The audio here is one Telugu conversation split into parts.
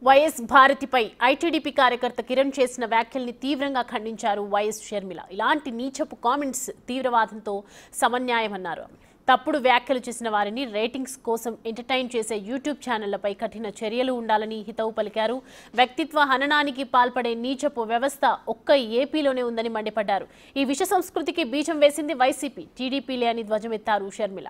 వైఎస్ భారతిపై ఐటీడీపీ కార్యకర్త కిరణ్ చేసిన వ్యాఖ్యల్ని తీవ్రంగా ఖండించారు వైఎస్ షర్మిల. ఇలాంటి నీచపు కామెంట్స్ తీవ్రవాదంతో సమన్యాయమన్నారు. తప్పుడు వ్యాఖ్యలు చేసిన వారిని రేటింగ్స్ కోసం ఎంటర్టైన్ చేసే యూట్యూబ్ ఛానళ్లపై కఠిన చర్యలు ఉండాలని హితవు పలికారు. వ్యక్తిత్వ హననానికి పాల్పడే నీచపు వ్యవస్థ ఒక్క ఏపీలోనే ఉందని మండిపడ్డారు. ఈ విష సంస్కృతికి బీజం వేసింది వైసీపీ, టీడీపీలే అని ధ్వజమెత్తారు షర్మిల.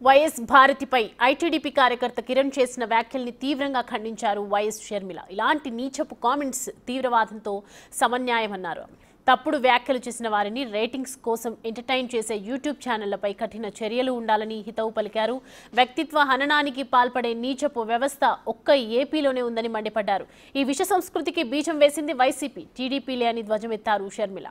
వైఎస్ భారతిపై ఐటీడీపీ కార్యకర్త కిరణ్ చేసిన వ్యాఖ్యల్ని తీవ్రంగా ఖండించారు వైఎస్ షర్మిల. ఇలాంటి నీచపు కామెంట్స్ తీవ్రవాదంతో సమన్యాయమన్నారు. తప్పుడు వ్యాఖ్యలు చేసిన వారిని రేటింగ్స్ కోసం ఎంటర్టైన్ చేసే యూట్యూబ్ ఛానళ్లపై కఠిన చర్యలు ఉండాలని హితవు పలికారు. వ్యక్తిత్వ హననానికి పాల్పడే నీచపు వ్యవస్థ ఒక్క ఏపీలోనే ఉందని మండిపడ్డారు. ఈ విష సంస్కృతికి బీజం వేసింది వైసీపీ, టీడీపీలే అని ధ్వజమెత్తారు షర్మిల.